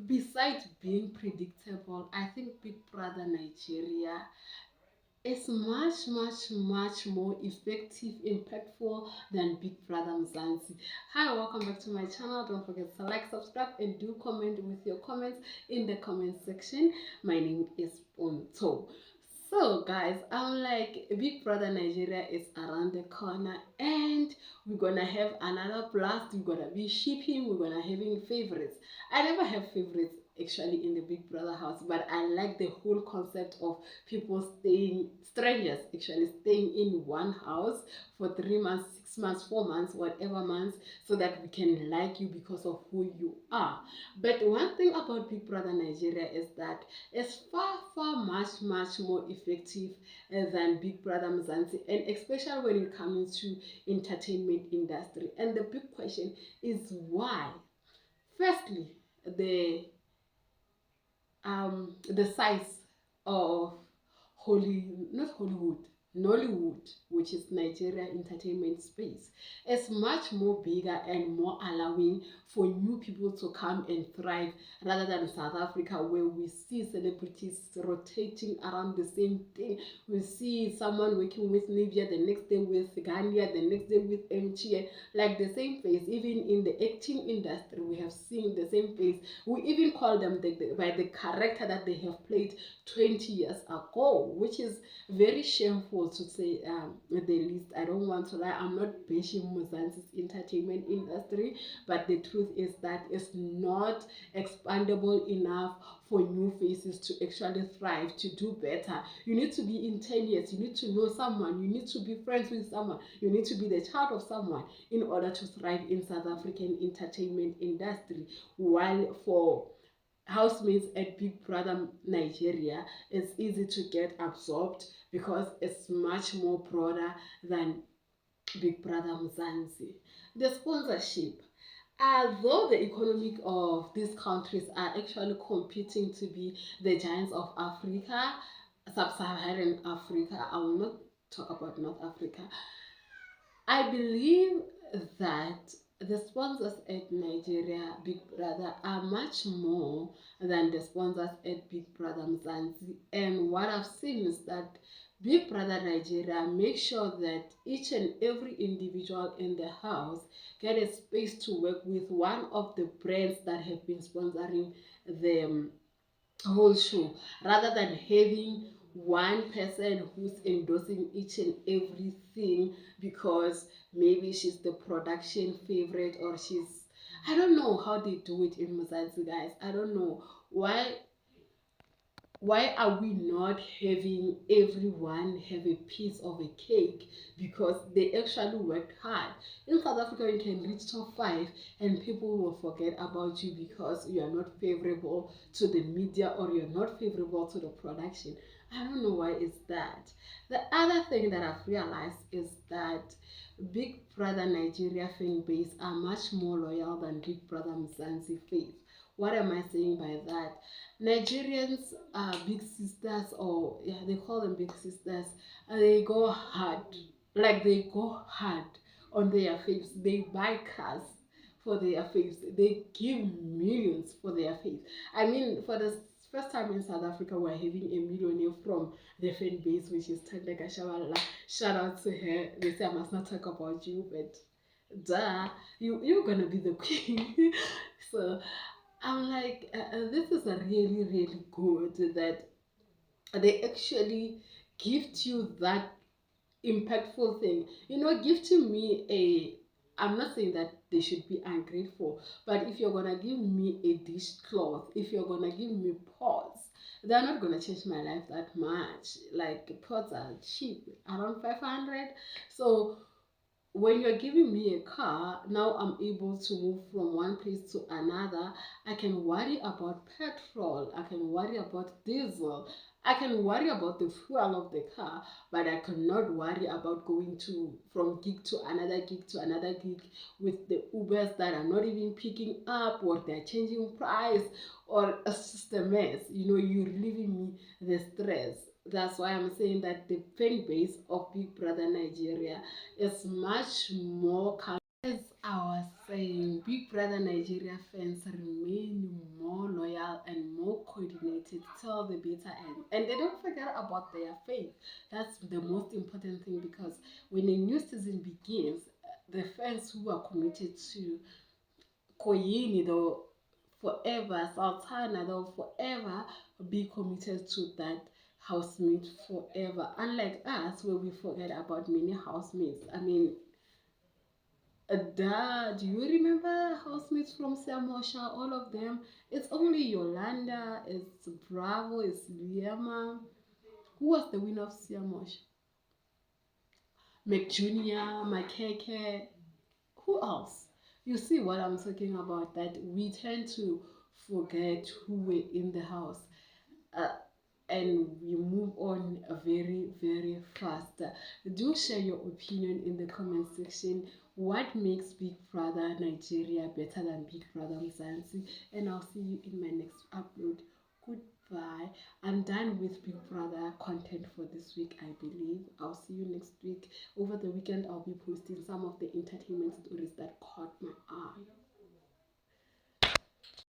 besides being predictable, I think Big Brother Nigeria is much more effective, impactful than Big Brother Mzansi. Hi, welcome back to my channel. Don't forget to like, subscribe, and do comment with your comments in the comment section. My name is Ponto. So guys, I'm like, Big Brother Nigeria is around the corner and we're gonna have another blast. We're gonna be shipping, we're gonna having favorites. I never have favorites actually in the Big Brother house, but I like the whole concept of people staying, strangers actually staying in one house for 3 months, 6 months, 4 months, whatever months, so that we can like you because of who you are. But one thing about Big Brother Nigeria is that it's much more effective than Big Brother Mzansi, and especially when it comes to entertainment industry. And the big question is why? Firstly, the size of not Hollywood, Nollywood, which is Nigeria entertainment space, is much more bigger and more allowing for new people to come and thrive rather than South Africa, where we see celebrities rotating around the same thing. We see someone working with Nivea, the next day with Gania, the next day with MTN, like the same face. Even in the acting industry, we have seen the same face. We even call them by the character that they have played 20 years ago, which is very shameful to say the least. I don't want to lie. I'm not bashing Mozambique's entertainment industry, but the truth is that it's not expandable enough for new faces to actually thrive, to do better. You need to be in 10 years, you need to know someone, you need to be friends with someone, you need to be the child of someone in order to thrive in South African entertainment industry. While for housemates at Big Brother Nigeria, it's easy to get absorbed because it's much more broader than Big Brother Mzansi. The sponsorship. Although the economic of these countries are actually competing to be the giants of Africa, sub-Saharan Africa, I will not talk about North Africa. I believe that the sponsors at Nigeria Big Brother are much more than the sponsors at Big Brother Mzansi. And what I've seen is that Big Brother Nigeria makes sure that each and every individual in the house get a space to work with one of the brands that have been sponsoring the whole show, rather than having one person who's endorsing each and everything because maybe she's the production favorite or she's, I don't know how they do it in Mozambique, guys. I don't know why are we not having everyone have a piece of a cake because they actually worked hard. In South Africa, you can reach top 5 and people will forget about you because you are not favorable to the media or you're not favorable to the production. I don't know why it's that. The other thing that I've realized is that Big Brother Nigeria fan base are much more loyal than Big Brother Mzansi faith. What am I saying by that? Nigerians are big sisters, or yeah, they call them big sisters, and they go hard. Like they go hard on their faves. They buy cars for their faves. They give millions for their faves. I mean, for the first time in South Africa, we're having a millionaire from the fan base, which is Tanda Gashawala. Shout out to her. They say I must not talk about you, but duh, you're gonna be the queen. So I'm like, this is a really good that they actually gift you that impactful thing. You know, gifting me I'm not saying that they should be ungrateful, but if you're gonna give me a dishcloth, if you're gonna give me pots, they're not gonna change my life that much. Like pots are cheap, around 500. So when you're giving me a car, now I'm able to move from one place to another. I can worry about petrol, I can worry about diesel, I can worry about the fuel of the car, but I cannot worry about going to from gig to another gig with the Ubers that are not even picking up or they're changing price or it's just a mess. You know, you're relieving me the stress. That's why I'm saying that the fan base of Big Brother Nigeria is much more calm. As I was saying, Big Brother Nigeria fans remain more loyal committed till the bitter end. And they don't forget about their faith. That's the most important thing, because when a new season begins, the fans who are committed to Koyini, they'll forever, Sultana, they'll forever be committed to that housemate forever. Unlike us, where we forget about many housemates. I mean, do you remember housemates from Siamosha? All of them. It's only Yolanda, it's Bravo, it's Liama. Who was the winner of Siamosha? McJunior, Makeke. Who else? You see what I'm talking about? That we tend to forget who were in the house. Uh, and we move on very, very fast. Do share your opinion in the comment section. What makes Big Brother Nigeria better than Big Brother Mzansi? And I'll see you in my next upload. Goodbye. I'm done with Big Brother content for this week, I believe. I'll see you next week. Over the weekend, I'll be posting some of the entertainment stories that caught my eye.